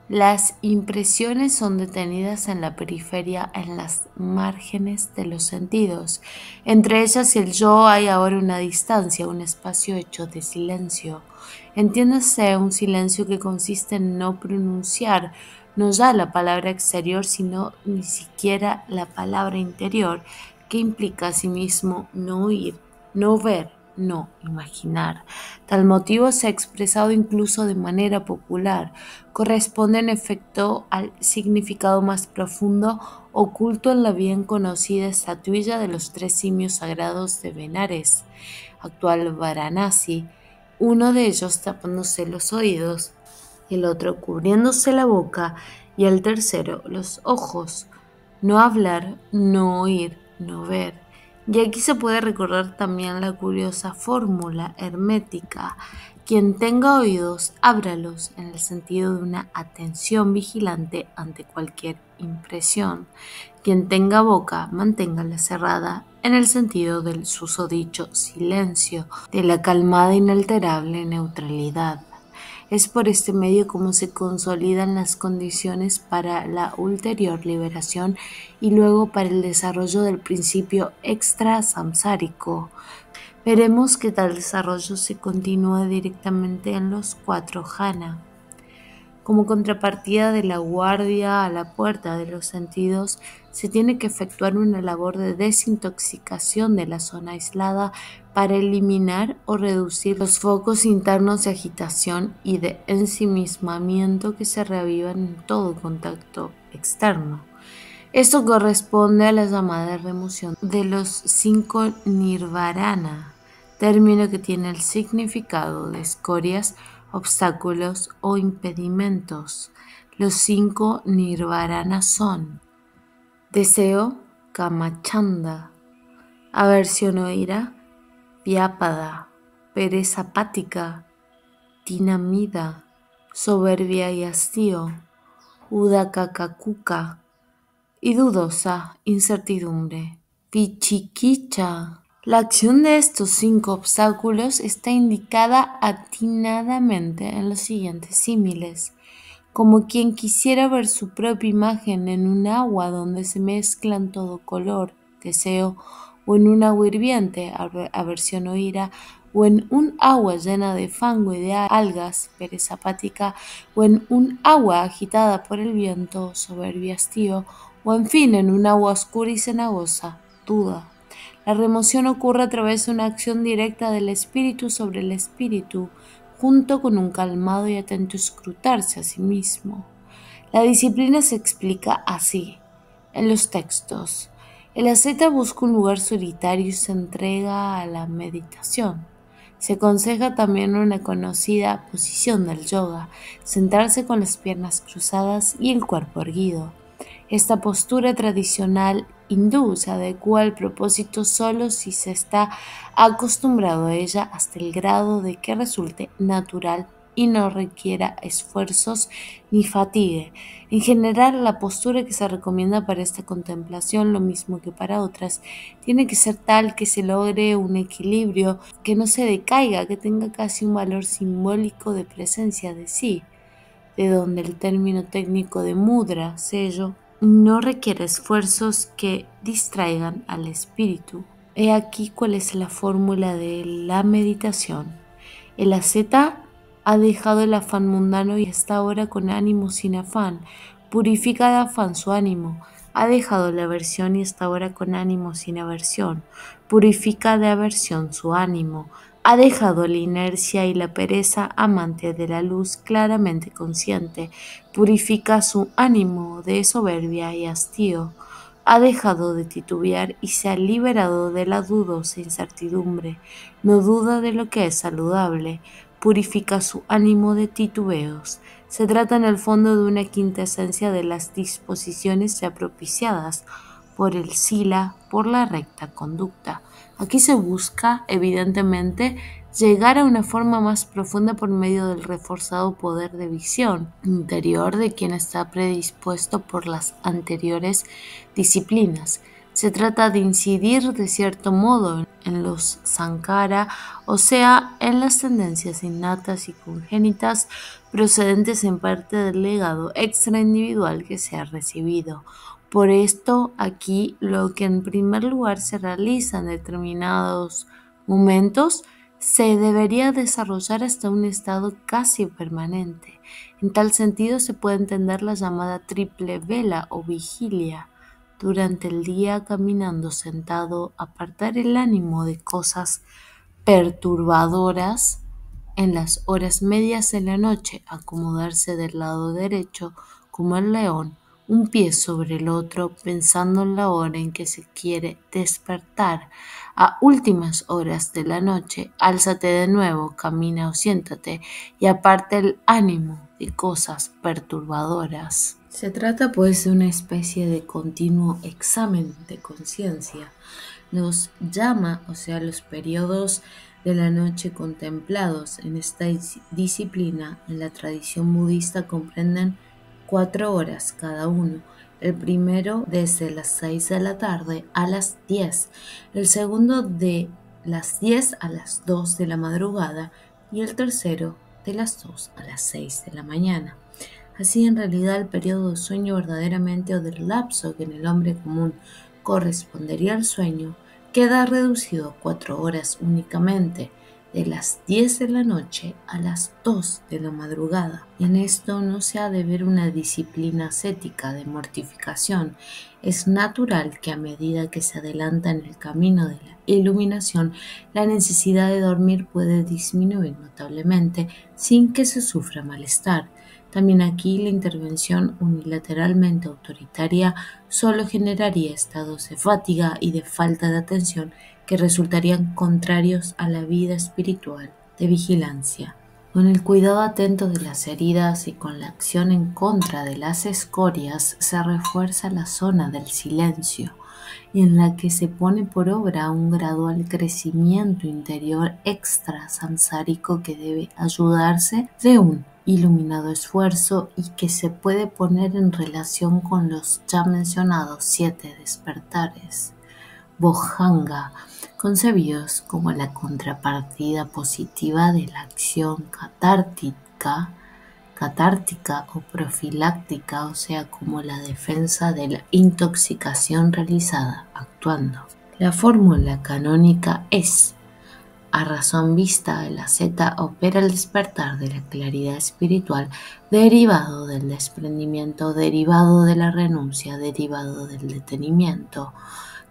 Speaker 1: Las impresiones son detenidas en la periferia, en las márgenes de los sentidos. Entre ellas y el yo hay ahora una distancia, un espacio hecho de silencio. Entiéndase un silencio que consiste en no pronunciar, no ya la palabra exterior, sino ni siquiera la palabra interior, que implica asimismo no oír, no ver, no imaginar. Tal motivo se ha expresado incluso de manera popular. Corresponde en efecto al significado más profundo oculto en la bien conocida estatuilla de los tres simios sagrados de Benares, actual Varanasi, uno de ellos tapándose los oídos, el otro cubriéndose la boca y el tercero los ojos. No hablar, no oír, no ver. Y aquí se puede recordar también la curiosa fórmula hermética: quien tenga oídos, ábralos, en el sentido de una atención vigilante ante cualquier impresión. Quien tenga boca, manténgala cerrada, en el sentido del susodicho silencio, de la calmada e inalterable neutralidad. Es por este medio como se consolidan las condiciones para la ulterior liberación y luego para el desarrollo del principio extrasamsárico. Veremos que tal desarrollo se continúa directamente en los cuatro jhana. Como contrapartida de la guardia a la puerta de los sentidos, se tiene que efectuar una labor de desintoxicación de la zona aislada para eliminar o reducir los focos internos de agitación y de ensimismamiento que se reavivan en todo contacto externo. Esto corresponde a la llamada remoción de los 5 nirvarana, término que tiene el significado de escorias, obstáculos o impedimentos. Los 5 nirvaranas son deseo, kamachanda, aversión o ira, vyapada, pereza apática, tinamida, soberbia y hastío, udakakakuka, y dudosa incertidumbre, vichikicha. La acción de estos 5 obstáculos está indicada atinadamente en los siguientes símiles: como quien quisiera ver su propia imagen en un agua donde se mezclan todo color, deseo, o en un agua hirviente, aversión o ira, o en un agua llena de fango y de algas, pereza apática, o en un agua agitada por el viento, soberbia, hastío, o en fin en un agua oscura y cenagosa, duda. La remoción ocurre a través de una acción directa del espíritu sobre el espíritu, junto con un calmado y atento escrutarse a sí mismo. La disciplina se explica así en los textos. El asceta busca un lugar solitario y se entrega a la meditación. Se aconseja también una conocida posición del yoga, sentarse con las piernas cruzadas y el cuerpo erguido. Esta postura tradicional hindú se adecua al propósito solo si se está acostumbrado a ella hasta el grado de que resulte natural y no requiera esfuerzos ni fatigue. En general, la postura que se recomienda para esta contemplación, lo mismo que para otras, tiene que ser tal que se logre un equilibrio, que no se decaiga, que tenga casi un valor simbólico de presencia de sí, de donde el término técnico de mudra, sello, no requiere esfuerzos que distraigan al espíritu. He aquí cuál es la fórmula de la meditación. El asceta ha dejado el afán mundano y está ahora con ánimo sin afán. Purifica de afán su ánimo. Ha dejado la aversión y está ahora con ánimo sin aversión. Purifica de aversión su ánimo. Ha dejado la inercia y la pereza, amante de la luz claramente consciente. Purifica su ánimo de soberbia y hastío. Ha dejado de titubear y se ha liberado de la dudosa incertidumbre. No duda de lo que es saludable. Purifica su ánimo de titubeos. Se trata en el fondo de una quintesencia de las disposiciones ya propiciadas por el sila, por la recta conducta. Aquí se busca, evidentemente, llegar a una forma más profunda por medio del reforzado poder de visión interior de quien está predispuesto por las anteriores disciplinas. Se trata de incidir de cierto modo en los sankhara, o sea, en las tendencias innatas y congénitas procedentes en parte del legado extraindividual que se ha recibido. Por esto, aquí lo que en primer lugar se realiza en determinados momentos se debería desarrollar hasta un estado casi permanente. En tal sentido se puede entender la llamada triple vela o vigilia. Durante el día, caminando sentado, apartar el ánimo de cosas perturbadoras. En las horas medias de la noche, acomodarse del lado derecho como el león, un pie sobre el otro, pensando en la hora en que se quiere despertar. A últimas horas de la noche, álzate de nuevo, camina o siéntate y aparte el ánimo de cosas perturbadoras. Se trata pues de una especie de continuo examen de conciencia. Los llama, o sea, los periodos de la noche contemplados en esta disciplina en la tradición budista comprenden 4 horas cada uno. El primero desde las 6 de la tarde a las 10, el segundo de las 10 a las 2 de la madrugada y el tercero de las 2 a las 6 de la mañana. Así, en realidad, el periodo de sueño verdaderamente o del lapso que en el hombre común correspondería al sueño queda reducido a 4 horas únicamente, de las 10 de la noche a las 2 de la madrugada. Y en esto no se ha de ver una disciplina ascética de mortificación. Es natural que a medida que se adelanta en el camino de la iluminación, la necesidad de dormir puede disminuir notablemente sin que se sufra malestar. También aquí la intervención unilateralmente autoritaria solo generaría estados de fatiga y de falta de atención que resultarían contrarios a la vida espiritual de vigilancia. Con el cuidado atento de las heridas y con la acción en contra de las escorias se refuerza la zona del silencio, en la que se pone por obra un gradual crecimiento interior extra samsárico que debe ayudarse de un iluminado esfuerzo y que se puede poner en relación con los ya mencionados 7 despertares, Bojjhanga, concebidos como la contrapartida positiva de la acción catártica o profiláctica, o sea, como la defensa de la intoxicación realizada actuando. La fórmula canónica es: a razón vista, el asceta opera el despertar de la claridad espiritual derivado del desprendimiento, derivado de la renuncia, derivado del detenimiento,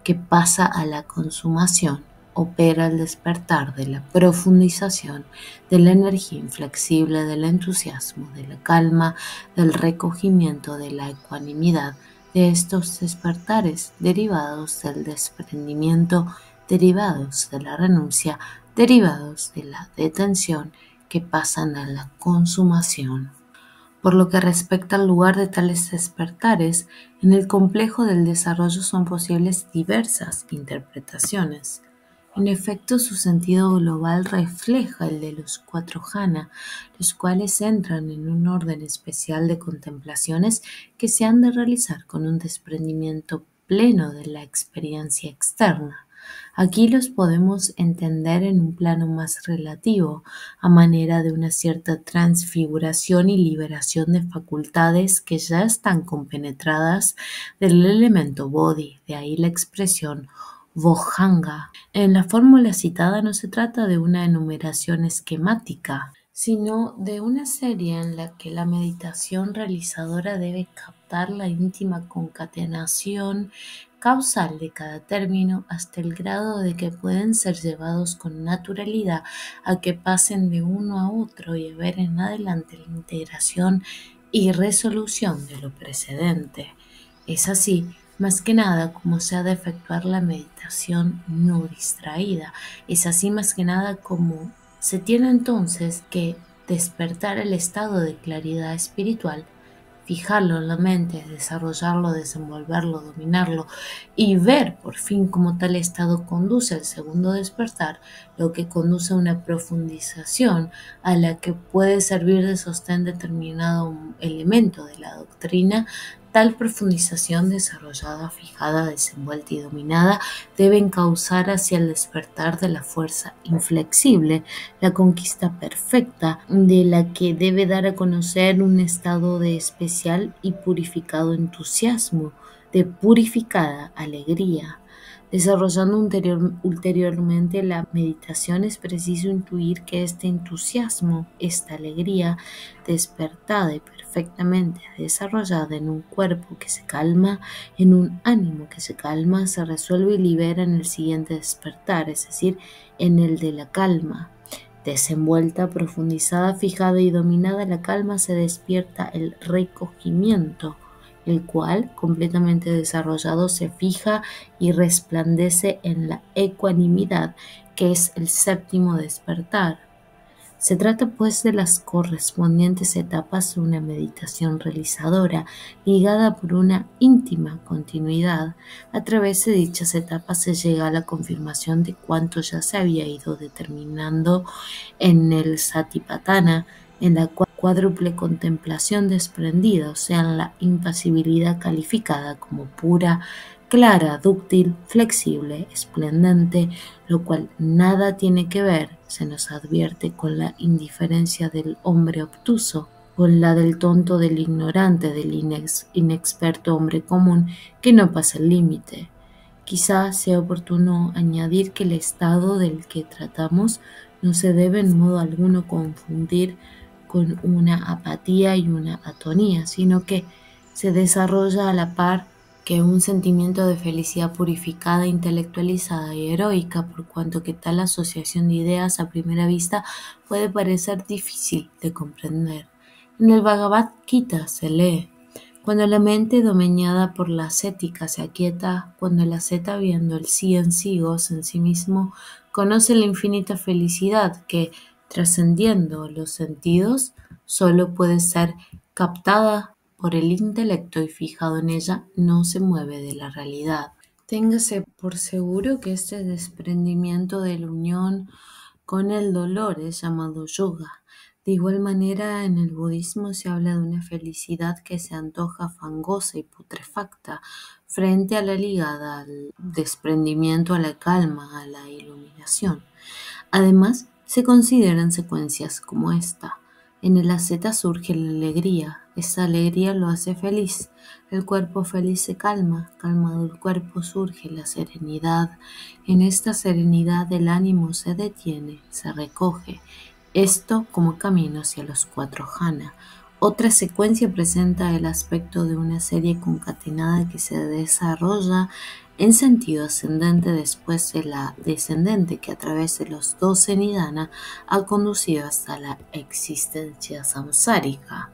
Speaker 1: que pasa a la consumación. Opera el despertar de la profundización, de la energía inflexible, del entusiasmo, de la calma, del recogimiento, de la ecuanimidad, de estos despertares derivados del desprendimiento, derivados de la renuncia, derivados de la detención que pasan a la consumación. Por lo que respecta al lugar de tales despertares, en el complejo del desarrollo son posibles diversas interpretaciones. En efecto, su sentido global refleja el de los cuatro jhana, los cuales entran en un orden especial de contemplaciones que se han de realizar con un desprendimiento pleno de la experiencia externa. Aquí los podemos entender en un plano más relativo, a manera de una cierta transfiguración y liberación de facultades que ya están compenetradas del elemento bodhi, de ahí la expresión Vojjhanga. En la fórmula citada no se trata de una enumeración esquemática, sino de una serie en la que la meditación realizadora debe captar la íntima concatenación causal de cada término hasta el grado de que pueden ser llevados con naturalidad a que pasen de uno a otro y a ver en adelante la integración y resolución de lo precedente. Es así, más que nada, como se ha de efectuar la meditación no distraída. Es así, más que nada, como se tiene entonces que despertar el estado de claridad espiritual, fijarlo en la mente, desarrollarlo, desenvolverlo, dominarlo y ver por fin cómo tal estado conduce al segundo despertar, lo que conduce a una profundización a la que puede servir de sostén determinado elemento de la doctrina. Tal profundización desarrollada, fijada, desenvuelta y dominada deben causar hacia el despertar de la fuerza inflexible, la conquista perfecta de la que debe dar a conocer un estado de especial y purificado entusiasmo, de purificada alegría. Desarrollando ulteriormente la meditación es preciso intuir que este entusiasmo, esta alegría despertada y perfectamente desarrollada en un cuerpo que se calma, en un ánimo que se calma, se resuelve y libera en el siguiente despertar, es decir, en el de la calma. Desenvuelta, profundizada, fijada y dominada, la calma se despierta el recogimiento, el cual, completamente desarrollado, se fija y resplandece en la ecuanimidad, que es el séptimo despertar. Se trata pues de las correspondientes etapas de una meditación realizadora, ligada por una íntima continuidad. A través de dichas etapas se llega a la confirmación de cuanto ya se había ido determinando en el Satipatthana, en la cuádruple contemplación desprendida, o sea, en la impasibilidad calificada como pura, clara, dúctil, flexible, esplendente, lo cual nada tiene que ver, se nos advierte, con la indiferencia del hombre obtuso, con la del tonto, del ignorante, del inexperto hombre común que no pasa el límite. Quizá sea oportuno añadir que el estado del que tratamos no se debe en modo alguno confundir con una apatía y una atonía, sino que se desarrolla a la par que un sentimiento de felicidad purificada, intelectualizada y heroica, por cuanto que tal asociación de ideas a primera vista puede parecer difícil de comprender. En el Bhagavad Gita se lee: cuando la mente dominada por la ascética se aquieta, cuando el asceta viendo el sí en sí goza en sí mismo, conoce la infinita felicidad que, trascendiendo los sentidos, solo puede ser captada por el intelecto y fijado en ella, no se mueve de la realidad. Téngase por seguro que este desprendimiento de la unión con el dolor es llamado yoga. De igual manera, en el budismo se habla de una felicidad que se antoja fangosa y putrefacta frente a la ligada al desprendimiento, a la calma, a la iluminación. Además, se consideran secuencias como esta. En el asceta surge la alegría. Esa alegría lo hace feliz. El cuerpo feliz se calma. Calmado el cuerpo surge la serenidad. En esta serenidad el ánimo se detiene, se recoge. Esto como camino hacia los cuatro jhana. Otra secuencia presenta el aspecto de una serie concatenada que se desarrolla en sentido ascendente después de la descendente, que a través de los 12 nidana ha conducido hasta la existencia samsárica.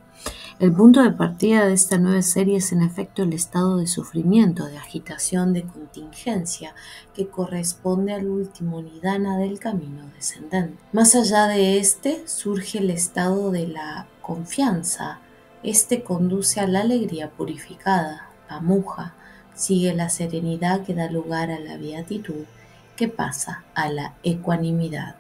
Speaker 1: El punto de partida de esta nueva serie es en efecto el estado de sufrimiento, de agitación, de contingencia, que corresponde al último nidana del camino descendente. Más allá de este surge el estado de la confianza. Este conduce a la alegría purificada, pamuja, sigue la serenidad que da lugar a la beatitud, que pasa a la ecuanimidad.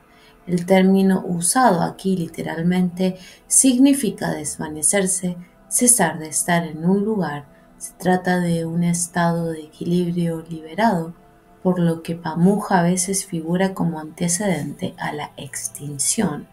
Speaker 1: El término usado aquí literalmente significa desvanecerse, cesar de estar en un lugar. Se trata de un estado de equilibrio liberado, por lo que pamuja a veces figura como antecedente a la extinción.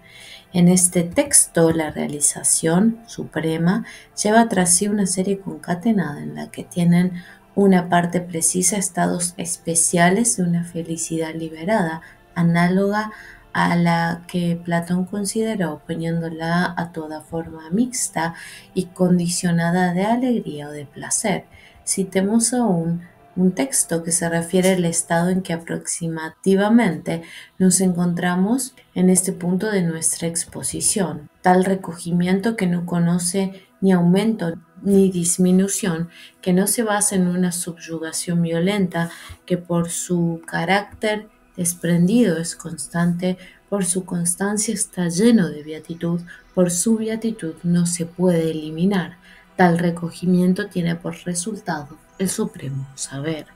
Speaker 1: En este texto, la realización suprema lleva tras sí una serie concatenada en la que tienen una parte precisa estados especiales de una felicidad liberada, análoga a la que Platón consideró poniéndola a toda forma mixta y condicionada de alegría o de placer. Citemos aún un texto que se refiere al estado en que aproximativamente nos encontramos en este punto de nuestra exposición. Tal recogimiento que no conoce ni aumento ni disminución, que no se basa en una subyugación violenta, que por su carácter desprendido es constante, por su constancia está lleno de beatitud, por su beatitud no se puede eliminar. Tal recogimiento tiene por resultado el supremo saber.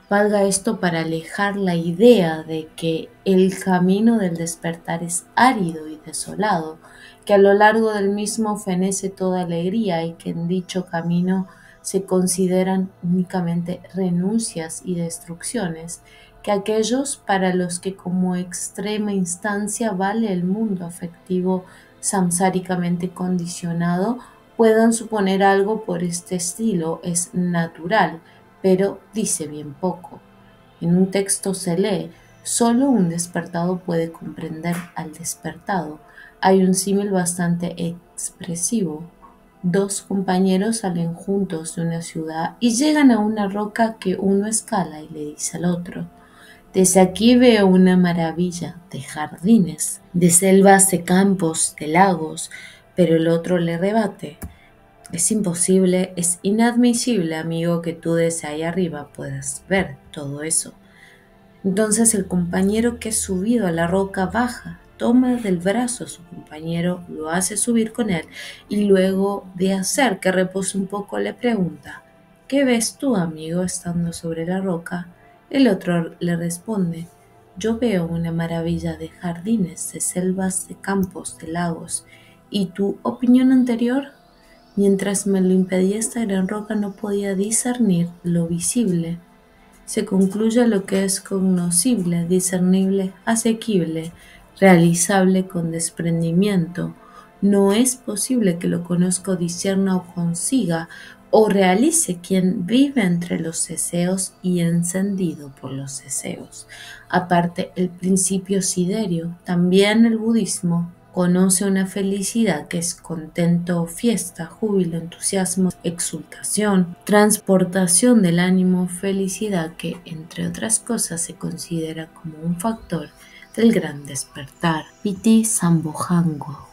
Speaker 1: Valga esto para alejar la idea de que el camino del despertar es árido y desolado, que a lo largo del mismo fenece toda alegría y que en dicho camino se consideran únicamente renuncias y destrucciones, que aquellos para los que como extrema instancia vale el mundo afectivo samsáricamente condicionado puedan suponer algo por este estilo es natural, pero dice bien poco. En un texto se lee, solo un despertado puede comprender al despertado. Hay un símil bastante expresivo. Dos compañeros salen juntos de una ciudad y llegan a una roca que uno escala y le dice al otro: desde aquí veo una maravilla de jardines, de selvas, de campos, de lagos, pero el otro le rebate: es imposible, es inadmisible, amigo, que tú desde ahí arriba puedas ver todo eso. Entonces el compañero que es subido a la roca baja, toma del brazo a su compañero, lo hace subir con él y luego de hacer que repose un poco le pregunta: ¿qué ves tú, amigo, estando sobre la roca? El otro le responde: yo veo una maravilla de jardines, de selvas, de campos, de lagos. ¿Y tu opinión anterior? Mientras me lo impedía esta gran roca no podía discernir lo visible. Se concluye lo que es cognoscible, discernible, asequible, realizable con desprendimiento. No es posible que lo conozca o discierna o consiga o realice quien vive entre los deseos y encendido por los deseos. Aparte, el principio siderio, también el budismo, conoce una felicidad que es contento, fiesta, júbilo, entusiasmo, exultación, transportación del ánimo, felicidad que, entre otras cosas, se considera como un factor del gran despertar. Piti Sambhojango.